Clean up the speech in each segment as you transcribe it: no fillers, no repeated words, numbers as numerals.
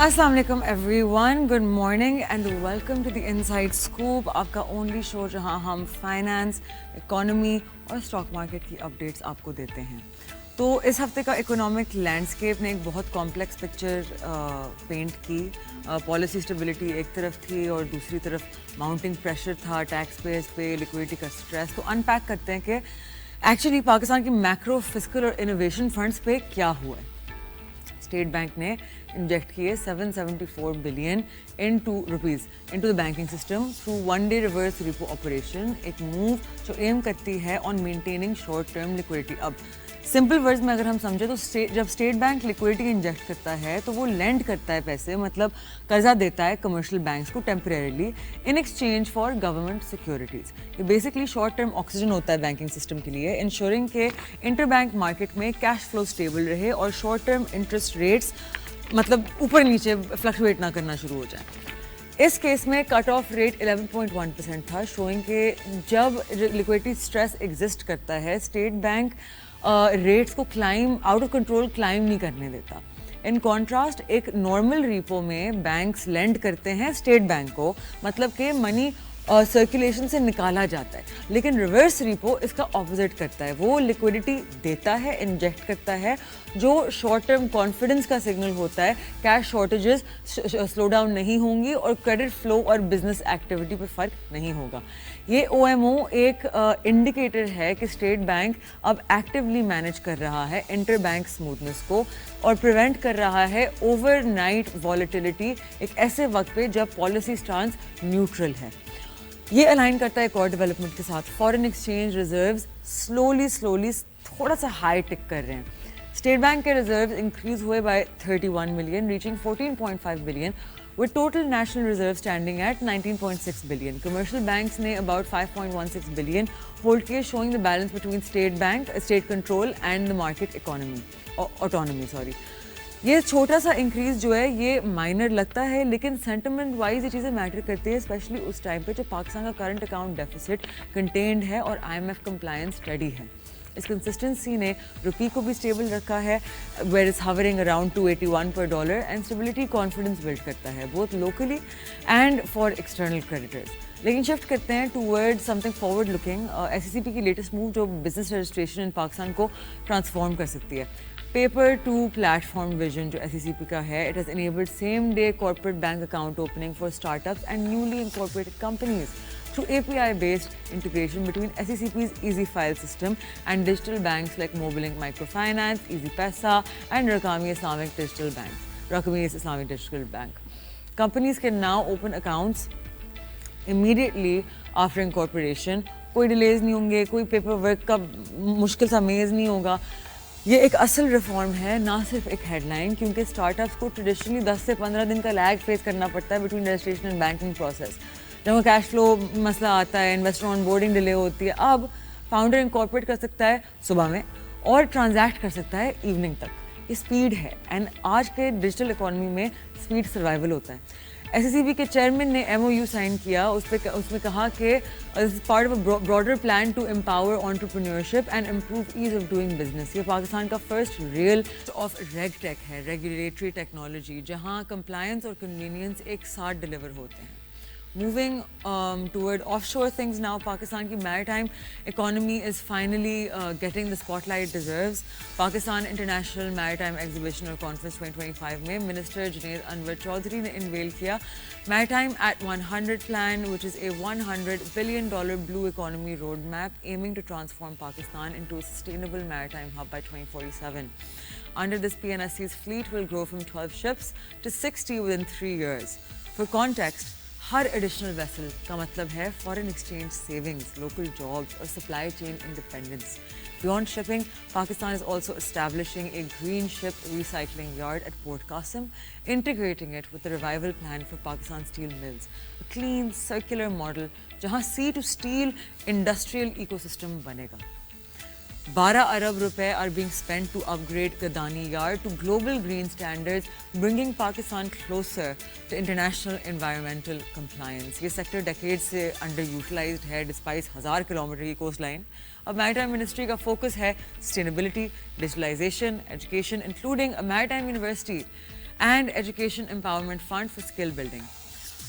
अस्सलाम वालेकुम everyone, good morning and welcome to the inside scoop, आपका ओनली शो जहां हम फाइनेंस, इकोनॉमी और स्टॉक मार्केट की अपडेट्स आपको देते हैं। तो इस हफ्ते का इकोनॉमिक लैंडस्केप ने एक बहुत कॉम्प्लेक्स पिक्चर पेंट की। पॉलिसी स्टेबिलिटी एक तरफ थी और दूसरी तरफ माउंटिंग प्रेशर था टैक्स पेयर्स पे, लिक्विडिटी का स्ट्रेस। तो अनपैक करते हैं कि एक्चुअली पाकिस्तान के मैक्रो, फिस्कल और इनोवेशन फंड्स पे क्या हुआ है। स्टेट बैंक ने इंजेक्ट किए 774 billion into the banking system through one day reverse repo operation, एक मूव जो एम करती है on maintaining short term liquidity. अब सिंपल वर्ड्स में अगर हम समझे तो जब स्टेट बैंक लिक्विडिटी इंजेक्ट करता है तो वो लेंड करता है पैसे, मतलब कर्जा देता है कमर्शियल बैंक्स को temporarily in exchange for government securities. ये बेसिकली शॉर्ट टर्म ऑक्सीजन होता है बैंकिंग सिस्टम के लिए, इंश्योरिंग के इंटर बैंक मार्केट में कैश फ्लो स्टेबल रहे और शॉर्ट टर्म इंटरेस्ट रेट्स मतलब ऊपर नीचे फ्लक्चुएट ना करना शुरू हो जाए। इस केस में कट ऑफ रेट 11.1% था, शोइंग कि जब लिक्विडिटी स्ट्रेस एग्जिस्ट करता है स्टेट बैंक रेट्स को climb out of control climb नहीं करने देता। इन कॉन्ट्रास्ट एक नॉर्मल रिपो में बैंक्स लेंड करते हैं स्टेट बैंक को, मतलब कि मनी सर्कुलेशन से निकाला जाता है, लेकिन रिवर्स रिपो इसका ऑपोजिट करता है। वो लिक्विडिटी देता है, इंजेक्ट करता है, जो शॉर्ट टर्म कॉन्फिडेंस का सिग्नल होता है कैश शॉर्टेजेस स्लो डाउन नहीं होंगी और क्रेडिट फ्लो और बिजनेस एक्टिविटी पे फर्क नहीं होगा। ये OMO एक इंडिकेटर है कि स्टेट बैंक अब एक्टिवली मैनेज कर रहा है इंटर बैंक स्मूथनेस को और प्रिवेंट कर रहा है ओवरनाइट वॉलेटिलिटी एक ऐसे वक्त पे जब पॉलिसी स्टांस न्यूट्रल है। ये अलाइन करता है एक और डेवलपमेंट के साथ, फॉरेन एक्सचेंज रिजर्व्स स्लोली थोड़ा सा हाई टिक कर रहे हैं। स्टेट बैंक के रिजर्व्स इंक्रीज हुए by 31 million, reaching 14.5 billion, with total national reserve standing at 19.6 billion. Commercial banks ने about 5.16 billion hold किए, showing the balance between state bank, state control and the market autonomy. ये छोटा सा increase जो है ये minor लगता है, लेकिन सेंटिमेंट वाइज ये चीज़ें मैटर करती है, स्पेशली उस टाइम पे जब पाकिस्तान का करंट अकाउंट डेफिसिट कंटेन्ड है और IMF कंप्लायंस स्टडी है। इस कंसिस्टेंसी ने रुपी को भी स्टेबल रखा है, वेयर इज हवरिंग अराउंड 281 पर dollar, and stability confidence build करता है both locally and for external creditors. लेकिन शिफ्ट करते हैं toward something forward looking. SECP की लेटेस्ट मूव जो बिजनेस रजिस्ट्रेशन इन पाकिस्तान को ट्रांसफॉर्म कर सकती है। पेपर टू प्लेटफॉर्म विजन जो SECP का है, it has enabled same day corporate bank account opening for startups and newly incorporated companies through API-based integration between SECP's Easy File system and digital banks like Mobilink Microfinance, Easy Paisa, and Rakami Islamic Digital Bank. Rakami's Islamic Digital Bank. Companies can now open accounts immediately after incorporation. कोई delays नहीं होंगे, कोई paper work का मुश्किल सा मेज़ नहीं होगा। ये एक असल रिफॉर्म है, ना सिर्फ एक हेडलाइन, क्योंकि स्टार्टअप्स को ट्रेडिशनली 10 से 15 दिन का लैग फेस करना पड़ता है between registration and banking process. जब कैश फ्लो मसला आता है, इन्वेस्टर ऑन बोर्डिंग डिले होती है, अब फाउंडर इनकॉर्पोरेट कर सकता है सुबह में और ट्रांजैक्ट कर सकता है इवनिंग तक। ये स्पीड है, एंड आज के डिजिटल इकोनॉमी में स्पीड सर्वाइवल होता है। SECP के चेयरमैन ने MOU साइन किया, उसमें कहा कि part of a broader plan to empower entrepreneurship and improve ease of doing business. ये पाकिस्तान का फर्स्ट रियल ऑफ रेगटेक है, रेगुलेटरी टेक्नोलॉजी, जहां कंप्लायंस और कन्वीनियंस एक साथ डिलीवर होते हैं। Moving toward offshore things now, Pakistan की maritime economy is finally getting the spotlight it deserves. Pakistan International Maritime Exhibition और Conference 2025 में Minister Junaid Anwar Chaudhary ने unveil किया Maritime at 100 plan, which is a $100 billion blue economy roadmap aiming to transform Pakistan into a sustainable maritime hub by 2047. Under this, PNSC's fleet will grow from 12 ships to 60 within 3 years. For context, हर additional vessel का मतलब है foreign exchange savings, local jobs और supply chain independence. Beyond shipping, Pakistan is also establishing a green ship recycling yard at Port Qasim, integrating it with the revival plan for Pakistan steel mills, a clean, circular model जहां sea to steel industrial ecosystem बनेगा। 12 अरब रुपए are being spent to upgrade Gadani Yard to global green standards, bringing Pakistan closer to international environmental compliance. ये sector decades से underutilized है despite 1000 kilometre की coast line. अब maritime ministry का focus है sustainability, digitalisation, education, including a maritime university and Education Empowerment Fund for skill building.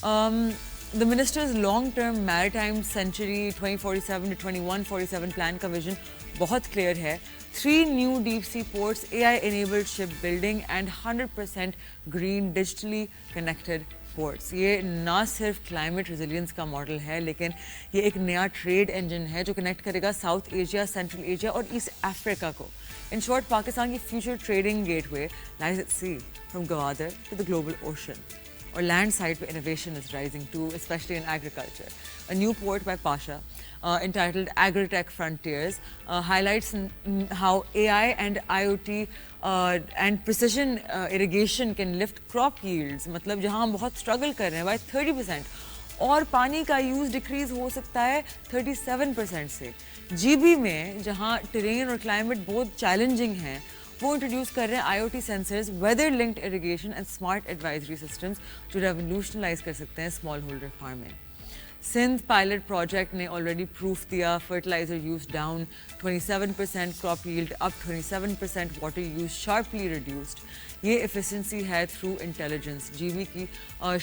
Um, the minister's long-term maritime century 2047 to 2147 plan का vision बहुत clear है. 3 new deep sea ports, AI-enabled shipbuilding and 100% green digitally connected ports. ये ना सिर्फ climate resilience का model है, लेकिन ये एक नया ट्रेड इंजन है जो कनेक्ट करेगा साउथ एशिया, सेंट्रल एशिया और ईस्ट अफ्रीका को. In short, Pakistan की future trading gateway lies at sea, from Gwadar to the global ocean. Or land side where innovation is rising too, especially in agriculture. A new port by Pasha, entitled Agritech Frontiers, highlights how AI and IoT and precision irrigation can lift crop yields. मतलब जहाँ हम बहुत struggle कर रहे हैं by 30%, और पानी का यूज़ डिक्रीज हो सकता है 37% से. जीबी में जहाँ टेरेन और क्लाइमेट बहुत चैलेंजिंग हैं, वो इंट्रोड्यूस कर रहे हैं IoT sensors, weather linked irrigation and smart advisory systems जो रेवोल्यूशनलाइज कर सकते हैं small holder farming. Sindh pilot project ने ऑलरेडी प्रूफ दिया, fertiliser use down 27%, crop yield up 27%, water use sharply reduced. ये एफिशिएंसी है थ्रू इंटेलिजेंस. जीवी की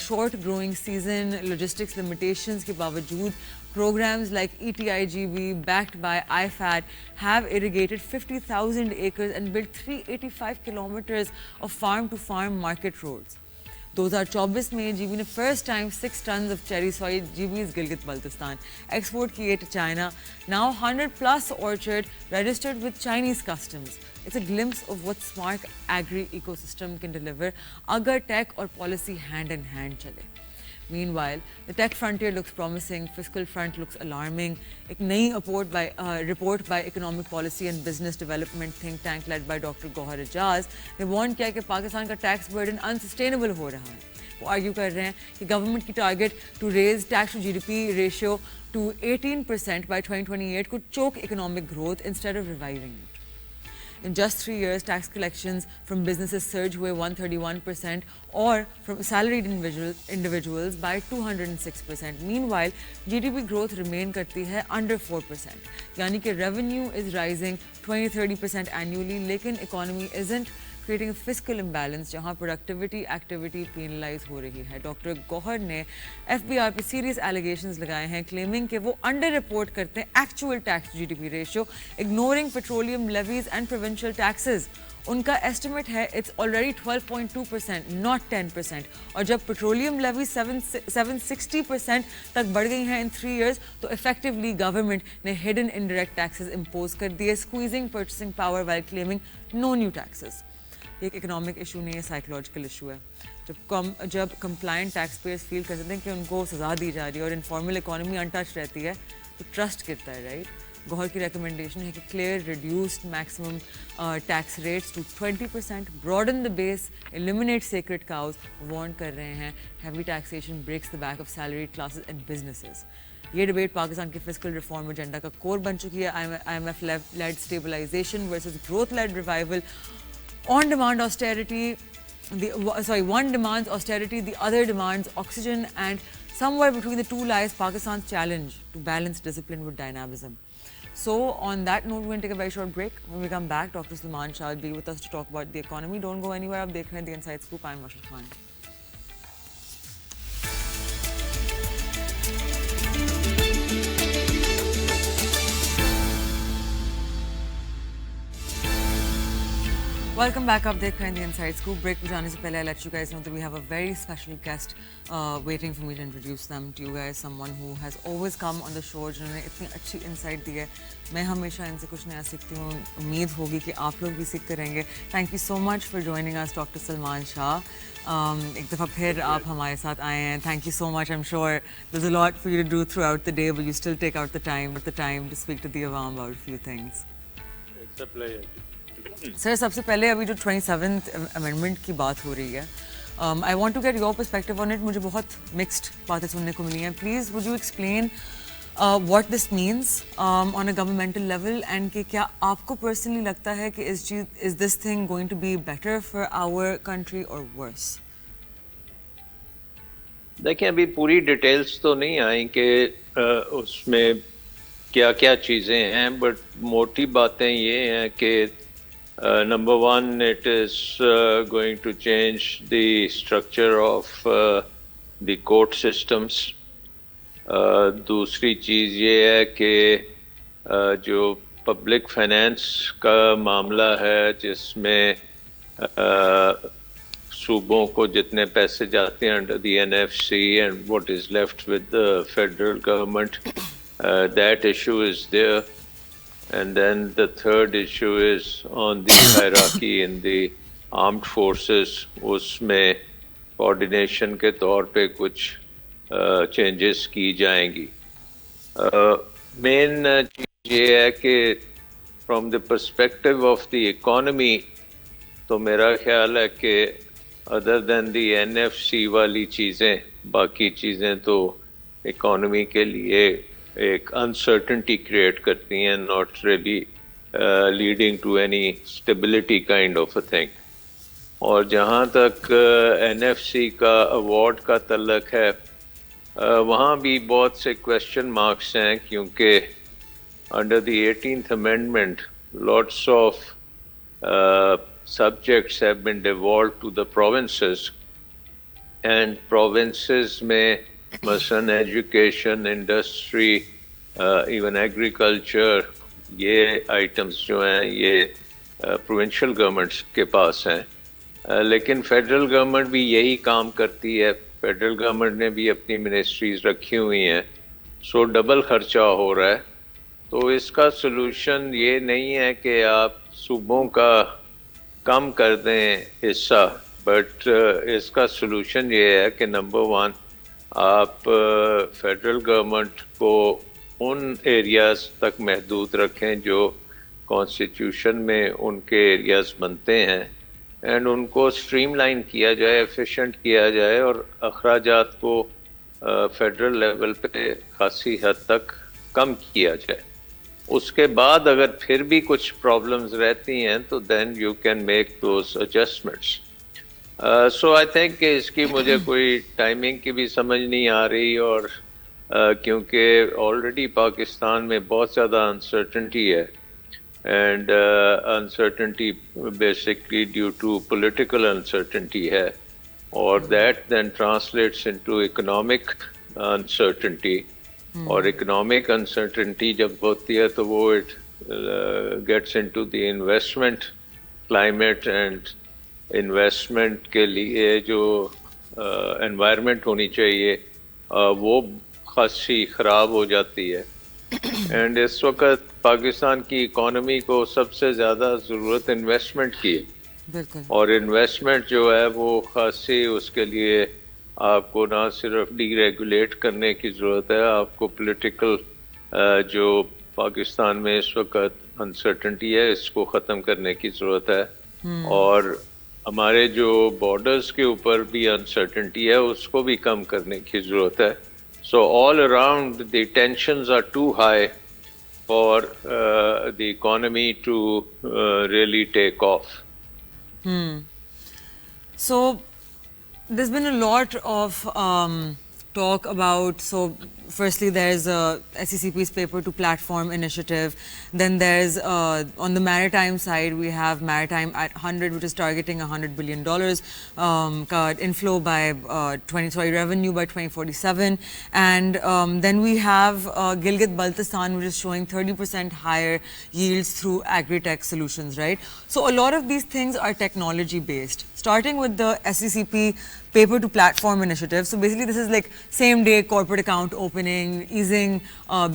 short growing season, logistics limitations के बावजूद programs like ETIGB backed by IFAD have irrigated 50,000 acres and built 385 kilometers of farm-to-farm market roads. 2024 में GB ने first time 6 tons of cherry soy, GB's Gilgit Baltistan, export किए to China. Now 100 plus orchard registered with Chinese customs. It's a glimpse of what smart agri ecosystem can deliver अगर tech और policy hand in hand चले. Meanwhile, the tech frontier looks promising, fiscal front looks alarming. एक नई report by Economic Policy and Business Development think tank led by Dr. Gohar Ejaz ने warn किया कि पाकिस्तान का tax burden unsustainable हो रहा है. वो argue कर रहे हैं कि government की target to raise tax to GDP ratio to 18% by 2028 could choke economic growth instead of reviving it. In just 3 years, tax collections from businesses surged हुए 131% or from salaried individuals by 206%. Meanwhile, GDP growth remain करती है under 4%. यानी कि revenue is rising 20-30% annually, लेकिन economy isn't creating a fiscal imbalance जहाँ productivity activity penalize हो रही है. डॉक्टर गौहर ने FBR पे serious allegations लगाए हैं, claiming कि वो under report करते हैं actual tax to GDP ratio, ignoring petroleum levies and provincial taxes. उनका estimate है it's already 12.2%, not 10%. और जब petroleum levies 760% तक बढ़ गई हैं in 3 years, तो effectively government ने hidden indirect taxes impose कर दिए, squeezing purchasing power while claiming no new taxes. एक इकोनॉमिक इशू नहीं है, साइकोलॉजिकल इशू है. जब कंप्लायंट टैक्स पेयर्स फील करते हैं कि उनको सजा दी जा रही है और इनफॉर्मल इकोनॉमी अनटच रहती है, तो ट्रस्ट गिरता है, राइट. गौहर की रिकमेंडेशन है कि clear reduced maximum tax rates to 20%, broaden the base, eliminate sacred cows. Warn कर रहे हैं heavy taxation breaks the back of salaried classes and businesses. ये डिबेट पाकिस्तान के फिस्कल रिफॉर्म एजेंडा का कोर बन चुकी है. IMF led stabilisation versus growth led revival. On demand austerity, one demands austerity, the other demands oxygen, and somewhere between the two lies Pakistan's challenge to balance discipline with dynamism. So on that note, we're going to take a very short break. When we come back, Dr. Salman Shah will be with us to talk about the economy. Don't go anywhere. Aap dekh rahe hain The Inside Scoop. I'm Rashid Khan. Welcome back. आप देख रहे हैं The Inside Scoop. Break पे जाने से पहले I let you guys know that we have a very special guest waiting for me to introduce them to you guys. Someone who has always come on the show, जिन्होंने इतनी अच्छी insight दी है. मैं हमेशा इनसे कुछ नया सीखती हूँ. उम्मीद होगी कि आप लोग भी सीखते रहेंगे. Thank you so much for joining us, Dr. Salman Shah. एक दफ़ा फिर आप हमारे साथ आए हैं. Thank you so much. I'm sure there's a lot for you to do throughout the day, but you still take out the time to speak to the Awam about a few things. It's a pleasure. Sir, सबसे पहले अभी जो 27th amendment की बात हो रही है, I want to get your perspective on it. मुझे बहुत मिक्स्ड बातें सुनने को मिली हैं. Please would you explain what this means on a governmental level, and कि क्या आपको पर्सनली लगता है कि is this thing going to be better for our country और वर्स? देखिए, अभी पूरी डिटेल्स तो नहीं आई कि उसमें क्या क्या चीज़ें हैं, बट मोटी बातें ये हैं कि Number one, it is going to change the structure of the court systems. दूसरी चीज़ ये है कि जो पब्लिक फाइनेंस का मामला है जिसमें सूबों को जितने पैसे जाते हैं under the NFC and what is left with the federal government, that issue is there. And then the third issue is on the hierarchy in the armed forces. उसमें coordination के तौर पे कुछ changes की जाएंगी. Main चीज़ ये है कि from the perspective of the economy, तो मेरा ख्याल है कि other than the NFC वाली चीज़ें, बाकी चीज़ें तो economy के लिए एक अनसर्टेनिटी क्रिएट करती हैं, not really leading to any stability kind of a thing. और जहाँ तक एनएफसी का अवार्ड का तल्लक है, वहाँ भी बहुत से क्वेश्चन मार्क्स हैं, क्योंकि under the 18th amendment lots of subjects have been devolved to the provinces, and provinces में मसलन एजुकेशन, इंडस्ट्री, इवन एग्रीकल्चर, ये आइटम्स जो हैं ये प्रोविंशियल गवर्नमेंट्स के पास हैं. लेकिन फेडरल गवर्नमेंट भी यही काम करती है. फेडरल गवर्नमेंट ने भी अपनी मिनिस्ट्रीज रखी हुई हैं, सो डबल खर्चा हो रहा है. तो इसका सलूशन ये नहीं है कि आप सूबों का कम कर दें हिस्सा, बट इसका सलूशन ये है कि नंबर वन, आप फेडरल गवर्नमेंट को उन एरियाज़ तक महदूद रखें जो कॉन्स्टिट्यूशन में उनके एरियाज़ बनते हैं, एंड उनको स्ट्रीमलाइन किया जाए, एफिशिएंट किया जाए, और अखराजात को फेडरल लेवल पे खासी हद तक कम किया जाए. उसके बाद अगर फिर भी कुछ प्रॉब्लम्स रहती हैं तो then you can make those adjustments. So I think कि इसकी मुझे कोई टाइमिंग की भी समझ नहीं आ रही, और क्योंकि ऑलरेडी पाकिस्तान में बहुत ज़्यादा अनसर्टेनिटी है, and uncertainty basically due to political uncertainty है, और that then translates into economic uncertainty. और इकोनॉमिक अनसर्टेनिटी जब होती है तो वो it gets into the investment climate, and investment के लिए जो एनवायरनमेंट होनी चाहिए वो खासी ख़राब हो जाती है. एंड इस वक्त पाकिस्तान की इकोनॉमी को सबसे ज़्यादा ज़रूरत इन्वेस्टमेंट की है, बिल्कुल. और इन्वेस्टमेंट जो है वो खासी, उसके लिए आपको ना सिर्फ डीरेगुलेट करने की ज़रूरत है, आपको पॉलिटिकल जो पाकिस्तान में इस वक्त अनसर्टेनिटी है इसको ख़त्म करने की ज़रूरत है. और हमारे जो बॉर्डर्स के ऊपर भी अनसर्टेनिटी है उसको भी कम करने की ज़रूरत है. So all around the tensions are too high for the economy to really take off. So there's been a lot of talk about, so firstly there's SECP's paper to platform initiative, then there's on the maritime side we have Maritime at 100, which is targeting $100 billion inflow by revenue by 2047, and then we have Gilgit-Baltistan, which is showing 30% higher yields through agri-tech solutions, right? So a lot of these things are technology based, starting with the SECP paper to platform initiative. So basically this is like same day corporate account opening, easing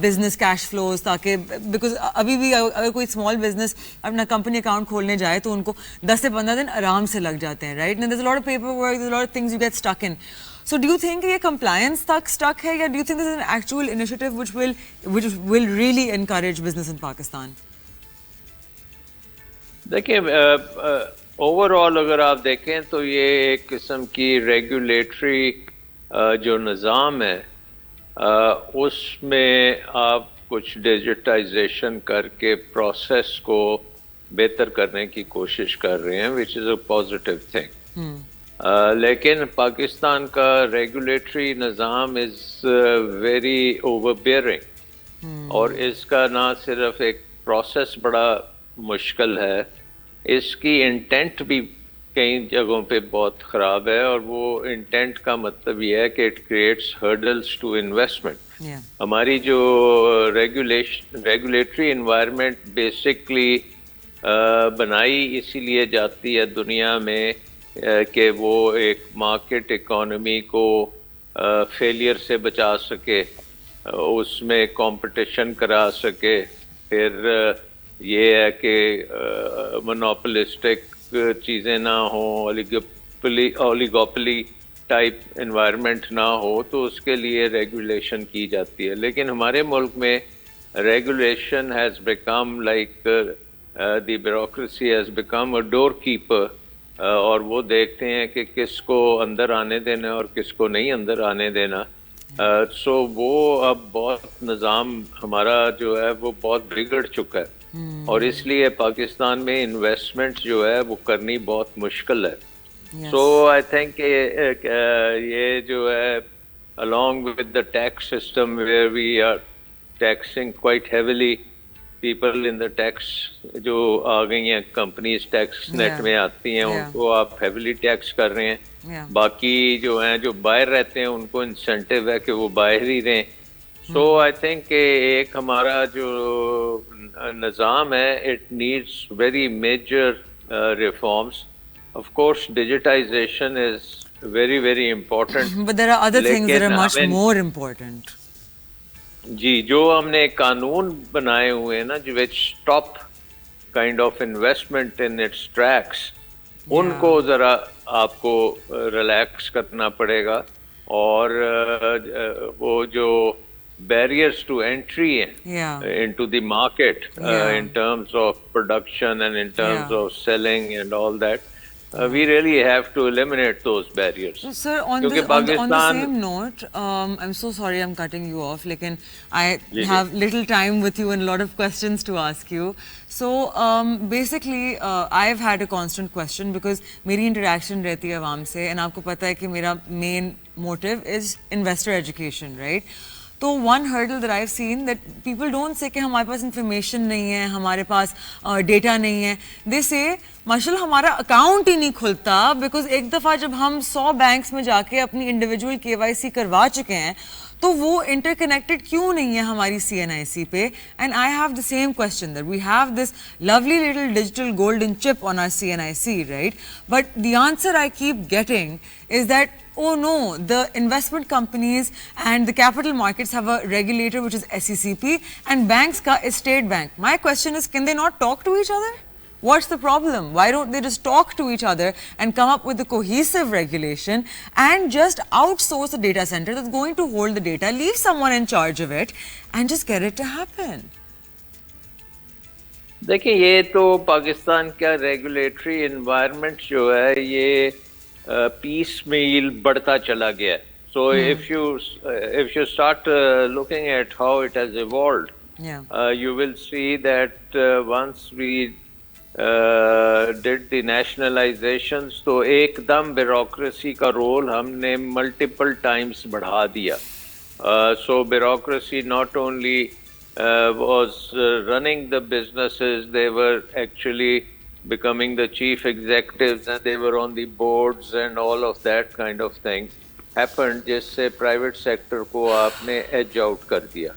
business cash flows, ताकि because अभी भी अगर कोई small business अपना company account खोलने जाए तो उनको 10 से 15 दिन आराम से लग जाते हैं, right? And there's a lot of paperwork, there's a lot of things you get stuck in. So do you think ये compliance तक stuck है, या do you think this is an actual initiative which will really encourage business in Pakistan? देखिए, overall अगर आप देखें तो ये एक किस्म की रेगुलेटरी जो निज़ाम है उसमें आप कुछ डिजिटाइजेशन करके प्रोसेस को बेहतर करने की कोशिश कर रहे हैं, which is a positive thing. लेकिन पाकिस्तान का रेगुलेटरी निज़ाम इज़ वेरी ओवरबियरिंग, और इसका ना सिर्फ एक प्रोसेस बड़ा मुश्किल है, इसकी इंटेंट भी कई जगहों पे बहुत ख़राब है, और वो इंटेंट का मतलब ये है कि it creates hurdles to investment. Yeah. हमारी जो रेगुलेटरी इन्वायरमेंट बेसिकली बनाई इसीलिए जाती है दुनिया में कि वो एक मार्केट इकोनॉमी को फेलियर से बचा सके, उसमें कंपटीशन करा सके। फिर ये है कि मोनोपोलिस्टिक चीज़ें ना हो, ओलिगोपोली टाइप एनवायरनमेंट ना हो, तो उसके लिए रेगुलेशन की जाती है। लेकिन हमारे मुल्क में regulation has become like the bureaucracy has become a door keeper, और वो देखते हैं कि किसको अंदर आने देना और किसको नहीं अंदर आने देना। सो वो अब बहुत निज़ाम हमारा जो है वो बहुत बिगड़ चुका है, और इसलिए पाकिस्तान में इन्वेस्टमेंट जो है वो करनी बहुत मुश्किल है। सो आई थिंक ये जो है along with the tax system where we are taxing quite heavily people in the tax, जो आ गई हैं कंपनीज टैक्स नेट में आती हैं, उनको आप हेविली टैक्स कर रहे हैं। बाकी जो हैं जो बाहर रहते हैं उनको इंसेंटिव है कि वो बाहर ही रहें। सो आई थिंक एक हमारा जो निज़ाम है it needs very major reforms. Of course digitisation is very very important, but there are other things that are much more important. जी, जो हमने कानून बनाए हुए हैं ना जो which stop kind of investment in its tracks, उनको जरा आपको रिलैक्स करना पड़ेगा, और वो जो barriers to entry into the market in terms of production and in terms of selling and all that, we really have to eliminate those barriers. So, sir, on the same note, I'm so sorry I'm cutting you off, lekin I have little time with you and a lot of questions to ask you. So, basically, I've had a constant question because मेरी interaction रहती है आवाम से, and आपको पता है कि मेरा main motive is investor education, right? तो one hurdle that I've seen that people don't say कि हमारे पास information नहीं है, हमारे पास data नहीं है. They say माशाल्लाह हमारा अकाउंट ही नहीं खुलता, because एक दफ़ा जब हम 100 बैंक्स में जाके अपनी इंडिविजुअल KYC करवा चुके हैं, तो वो इंटरकनेक्टेड क्यों नहीं है हमारी CNIC पे? And I have the same question that we have this lovely little digital golden chip on our CNIC, right? But the answer I keep getting is that, oh no, the investment companies and the capital markets have a regulator which is SECP, and banks ka is State Bank. My question is, can they not talk to each other? What's the problem? Why don't they just talk to each other and come up with a cohesive regulation and just outsource a data center that's going to hold the data, leave someone in charge of it and just get it to happen? देखिए, ये तो पाकिस्तान का regulatory environment जो है ये piece मील बढ़ता चला गया। So if you start looking at how it has evolved, you will see that once we did the nationalizations, तो एकदम ब्यूरोक्रेसी का रोल हमने मल्टीपल टाइम्स बढ़ा दिया। So bureaucracy not only was running the businesses, they were actually becoming the chief executives, and they were on the boards, and all of that kind of thing happened, जिससे private sector को आपने edge out कर दिया।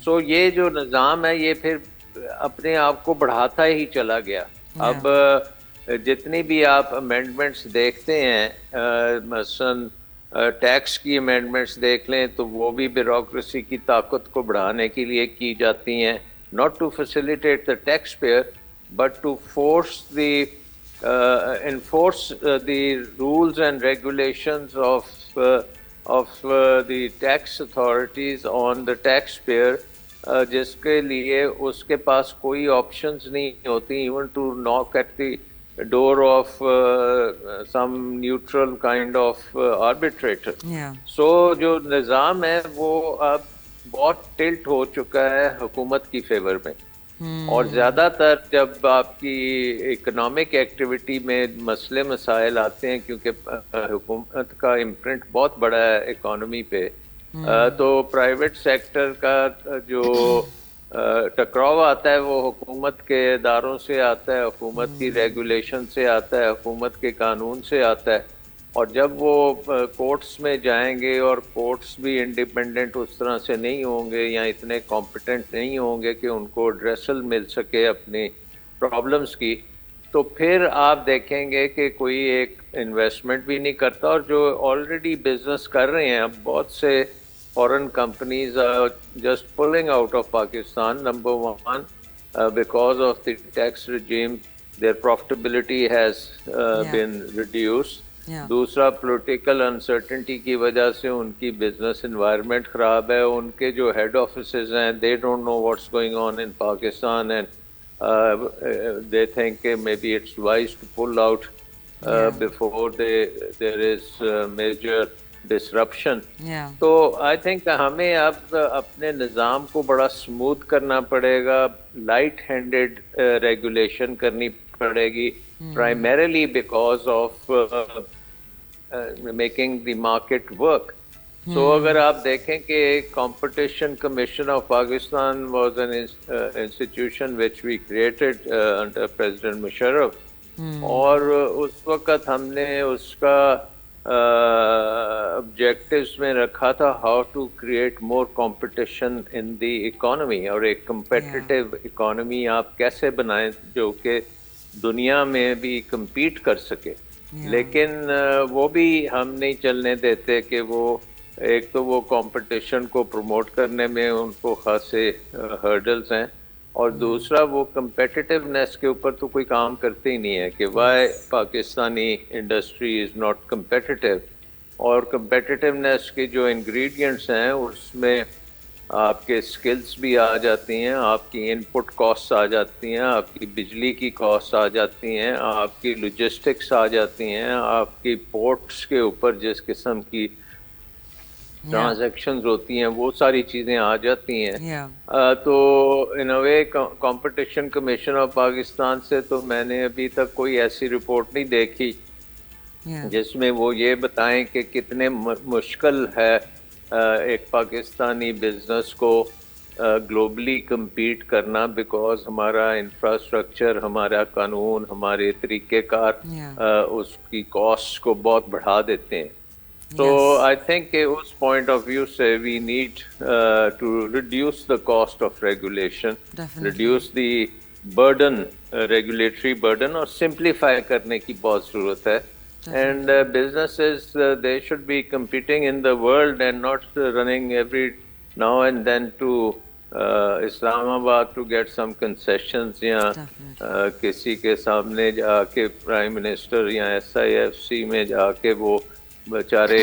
So ये जो निज़ाम है ये फिर अपने आप को बढ़ाता ही चला गया। अब जितनी भी आप अमेंडमेंट्स देखते हैं, मसलन टैक्स की अमेंडमेंट्स देख लें, तो वो भी ब्यूरोक्रेसी की ताकत को बढ़ाने के लिए की जाती हैं, not to facilitate the tax payer but to force the enforce the rules and regulations of the tax authorities on the taxpayer, जिसके लिए उसके पास कोई ऑप्शंस नहीं होती even to knock at the door of some neutral kind of arbitrator. So जो निज़ाम है वो अब बहुत टिल्ट हो चुका है हुकूमत की फेवर में, और ज़्यादातर जब आपकी इकोनॉमिक एक्टिविटी में मसले मसाइल आते हैं, क्योंकि हुकूमत का इम्प्रिंट बहुत बड़ा है इकोनॉमी पे, तो प्राइवेट सेक्टर का जो टकराव आता है वो हुकूमत के इदारों से आता है, हुकूमत की रेगुलेशन से आता है, हुकूमत के कानून से आता है। और जब वो कोर्ट्स में जाएंगे और कोर्ट्स भी इंडिपेंडेंट उस तरह से नहीं होंगे या इतने कॉम्पिटेंट नहीं होंगे कि उनको ड्रेसल मिल सके अपनी प्रॉब्लम्स की, तो फिर आप देखेंगे कि कोई एक इन्वेस्टमेंट भी नहीं करता। और जो ऑलरेडी बिजनेस कर रहे हैं, अब बहुत से foreign companies are just pulling out of Pakistan. Number one, because of the tax regime, their profitability has been reduced. दूसरा, पॉलिटिकल अनसर्टेनिटी की वजह से उनकी बिजनेस इन्वायरमेंट ख़राब है। उनके जो हेड ऑफिसेज हैं, they don't know what's going on in Pakistan and they think maybe it's wise to pull out before there is major disruption. तो आई थिंक हमें अब अपने निज़ाम को बड़ा स्मूथ करना पड़ेगा, लाइट हैंडेड रेगुलेशन करनी पड़ेगी, primarily because of making the market work. So अगर आप देखें कि competition commission of Pakistan was an institution which we created under president Musharraf, और उस वक्त हमने उसका ऑब्जेक्टिव्स में रखा था how to create more competition in the economy. और एक कंपेटिटिव इकोनॉमी आप कैसे बनाएं जो कि दुनिया में भी compete कर सके। लेकिन वो भी हम नहीं चलने देते कि वो एक तो वो कंपटीशन को प्रमोट करने में उनको खासे हर्डल्स हैं, और दूसरा वो कम्पेटिटिवनेस के ऊपर तो कोई काम करते ही नहीं है कि why Pakistani industry is not competitive. और कम्पेटिटिवनेस के जो इंग्रेडिएंट्स हैं उसमें आपके स्किल्स भी आ जाती हैं, आपकी इनपुट कॉस्ट आ जाती हैं, आपकी बिजली की कॉस्ट आ जाती हैं, आपकी लॉजिस्टिक्स आ जाती हैं, आपकी पोर्ट्स के ऊपर जिस किस्म की ट्रांजैक्शंस होती हैं वो सारी चीज़ें आ जाती हैं। तो इन अ वे कंपटीशन कमीशन ऑफ पाकिस्तान से तो मैंने अभी तक कोई ऐसी रिपोर्ट नहीं देखी जिसमें वो ये बताएं कि कितने मुश्किल है एक पाकिस्तानी बिजनेस को ग्लोबली compete करना, बिकॉज हमारा इंफ्रास्ट्रक्चर, हमारा कानून, हमारे तरीक़ेकार उसकी कॉस्ट को बहुत बढ़ा देते हैं। तो आई थिंक उस पॉइंट ऑफ व्यू से we need to reduce the cost of regulation, reduce the burden, regulatory burden, और सिंप्लीफाई करने की बहुत ज़रूरत है। And businesses, they should be competing in the world and not running every now and then to Islamabad to get some concessions, या किसी के सामने जाके प्राइम मिनिस्टर या SIFC में जाके वो बेचारे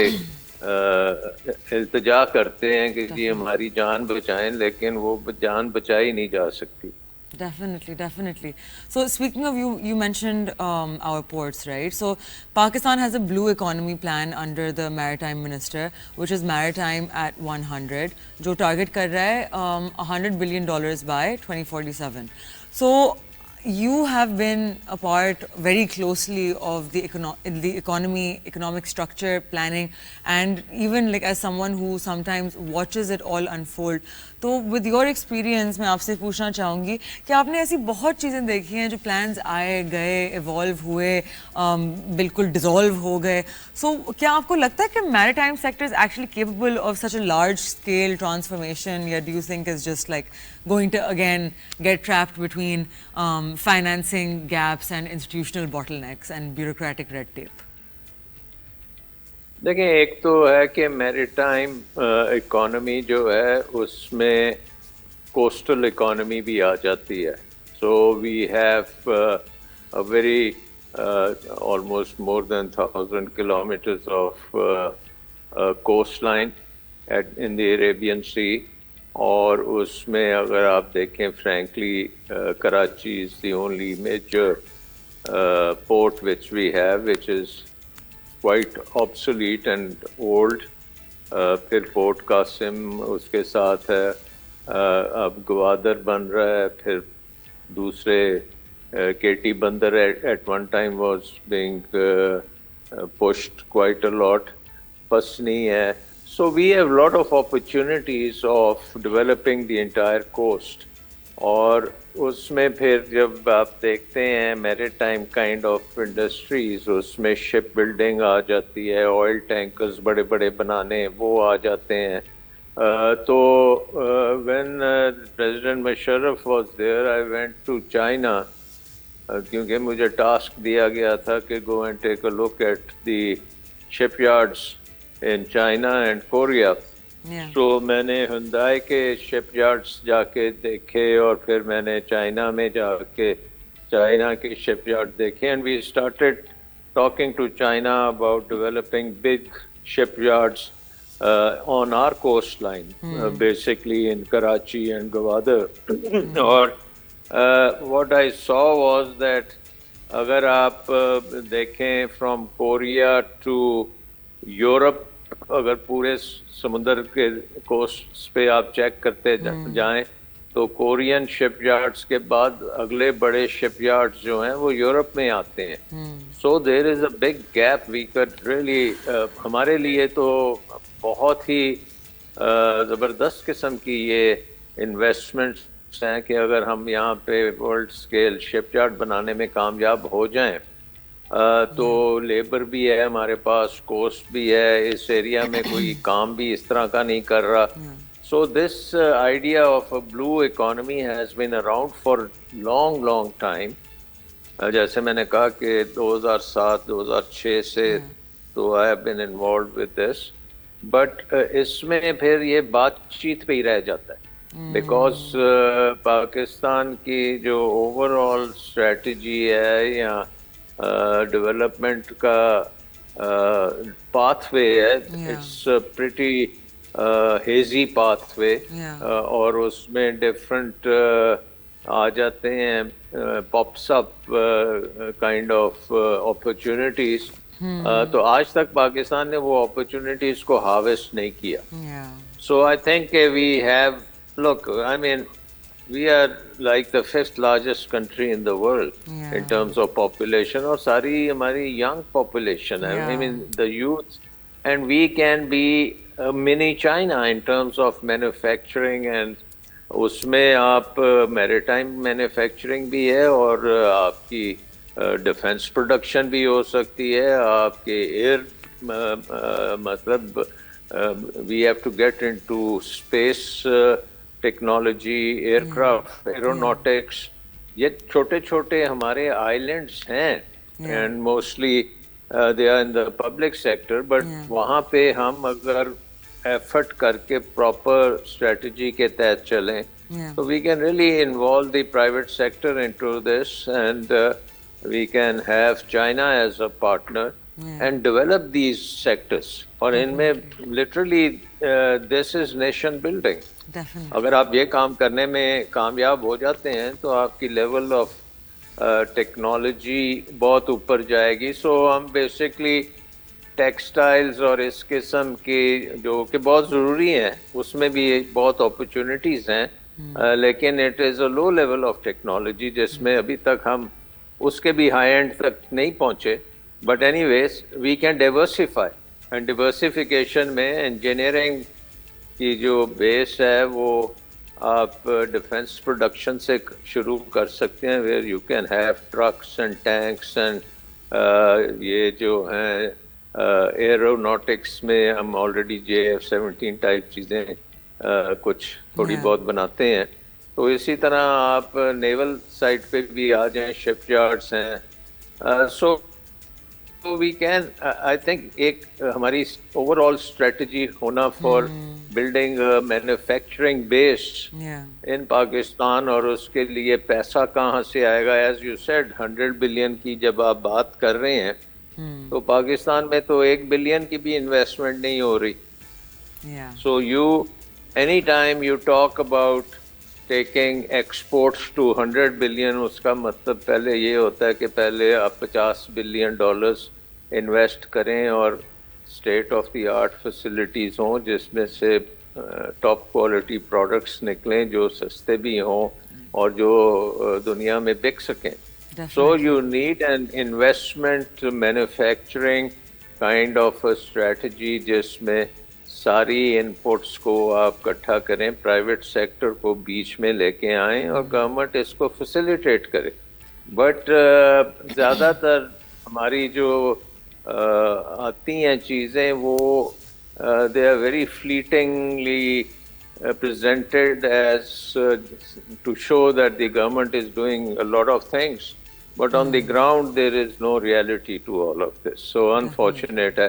इल्तिजा करते हैं कि जी हमारी जान बचाएं, लेकिन वो जान बचाई नहीं जा सकती। Definitely. So speaking of you mentioned our ports, right? So Pakistan has a blue economy plan under the maritime minister, which is maritime at 100, जो target कर रहा है $100 billion by 2047. So you have been a part very closely of the economic structure planning, and even like as someone who sometimes watches it all unfold. तो with your experience मैं आपसे पूछना चाहूँगी कि आपने ऐसी बहुत चीज़ें देखी हैं जो plans आए गए, evolve हुए, बिल्कुल dissolve हो गए। So क्या आपको लगता है कि maritime sector is actually capable of such a large scale transformation, या do you think it's just like going to again get trapped between financing gaps and institutional bottlenecks and bureaucratic red tape? देखिए, एक तो है कि maritime economy जो है उसमें coastal economy भी आ जाती है। So we have a very almost more than 1,000 kilometers of coastline in the Arabian Sea, और उसमें अगर आप देखें frankly Karachi is the only major port which we have, which is quite obsolete and old। फिर port Qasim उसके साथ है, अब गवादर बन रहा है, फिर दूसरे केटी बंदर at one time was being pushed quite a lot, पसनी है। So we have a lot of opportunities of developing the entire coast, और उसमें फिर जब आप देखते हैं मैरीटाइम काइंड ऑफ इंडस्ट्रीज, उसमें शिप बिल्डिंग आ जाती है, ऑयल टैंकर्स बड़े बड़े बनाने वो आ जाते हैं। तो when president Musharraf was there I went to China, क्योंकि मुझे टास्क दिया गया था कि go and take a look at the shipyards in China and Korea. Yeah. तो मैंने हुंडई के शिपयार्ड्स जाके देखे और फिर मैंने चाइना में जाके चाइना के शिपयार्ड देखे, and we started talking to China about developing big shipyards on our coastline, basically in Karachi and Gwadar. और what I saw was that अगर आप देखें फ्रॉम कोरिया टू यूरोप, अगर पूरे समुद्र के कोस्ट पे आप चेक करते जाएं तो कोरियन शिपयार्ड्स के बाद अगले बड़े शिपयार्ड्स जो हैं वो यूरोप में आते हैं। So there is a big gap. We could really, हमारे लिए तो बहुत ही ज़बरदस्त किस्म की ये इन्वेस्टमेंट्स हैं कि अगर हम यहाँ पे वर्ल्ड स्केल शिपयार्ड बनाने में कामयाब हो जाएं तो लेबर भी है हमारे पास, कोस्ट भी है, इस एरिया में कोई काम भी इस तरह का नहीं कर रहा। So this idea of a blue economy has been around for long long time. जैसे मैंने कहा कि 2007-2006 से तो I have been involve with this, but इसमें फिर ये बातचीत पे ही रह जाता है, बिकॉज पाकिस्तान की जो ओवरऑल स्ट्रेटजी है या डेवलपमेंट का पाथवे है, इट्स प्रिटी हेजी पाथवे, और उसमें डिफरेंट आ जाते हैं pops up kind of opportunities. तो आज तक पाकिस्तान ने वो अपॉर्चुनिटीज को हार्वेस्ट नहीं किया। So I think we have, look, I mean, we are like the fifth largest country in the world in terms of population, और सारी हमारी young population है। I mean, the youth, and we can be a mini China in terms of manufacturing, and उसमें आप maritime manufacturing भी है और आपकी डिफेंस प्रोडक्शन भी हो सकती है, आपके एयर मतलब we have to get into space technology, aircraft, aeronautics, ये छोटे छोटे हमारे आइलैंड्स हैं, and mostly they are in the public sector, but वहाँ पे हम अगर एफर्ट करके प्रॉपर स्ट्रेटजी के तहत चलें तो we can really involve the private sector into this, and we can have China as a partner and develop these sectors. और इनमें literally this is nation building. अगर आप ये काम करने में कामयाब हो जाते हैं तो आपकी लेवल ऑफ टेक्नोलॉजी बहुत ऊपर जाएगी। सो हम बेसिकली टेक्सटाइल्स और इस किस्म की जो कि बहुत ज़रूरी हैं उसमें भी बहुत अपॉर्चुनिटीज़ हैं, लेकिन it is a low level of technology जिसमें अभी तक हम उसके भी हाई एंड तक नहीं पहुँचे। But anyways we can diversify, and diversification में इंजीनियरिंग की जो बेस है वो आप डिफेंस प्रोडक्शन से शुरू कर सकते हैं, where you can have trucks and tanks and ये जो हैं एरोनॉटिक्स में हम ऑलरेडी JF-17 टाइप चीज़ें कुछ थोड़ी बहुत बनाते हैं। तो इसी तरह आप नेवल साइड पे भी आ जाएं, शिपयार्ड्स हैं। So we can, I think एक हमारी ओवरऑल स्ट्रेटजी होना for building manufacturing base in Pakistan, और उसके लिए पैसा कहाँ से आएगा। एज यू सेड 100 बिलियन की जब आप बात कर रहे हैं तो पाकिस्तान में तो 1 बिलियन की भी इन्वेस्टमेंट नहीं हो रही। So you any time you talk about taking exports to 100 billion, उसका मतलब पहले ये होता है कि पहले आप $50 बिलियन इन्वेस्ट करें और state of the art facilities हों जिसमें से टॉप क्वालिटी प्रोडक्ट्स निकलें जो सस्ते भी हों और जो दुनिया में बिक सकें। So you need an investment manufacturing kind of a strategy जिसमें सारी इनपुट्स को आप इकट्ठा करें, प्राइवेट सेक्टर को बीच में लेके आएं और गवर्नमेंट इसको फैसिलिटेट करे। बट ज़्यादातर हमारी जो आती हैं चीज़ें वो they are very fleetingly presented as to show that the government is doing a lot of things, but on the ground there is no reality to all of this. So unfortunate.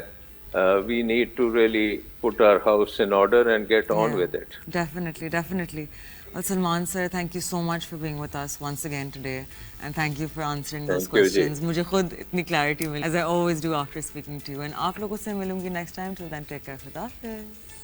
We need to really put our house in order and get on with it. Definitely, definitely. Well, Salman sir, thank you so much for being with us once again today, and thank you for answering those Thank you, ji. questions. मुझे खुद इतनी clarity milli, as I always do after speaking to you. And आप लोगों से मिलूंगी next time. Till then, take care. खुदा हाफिज़.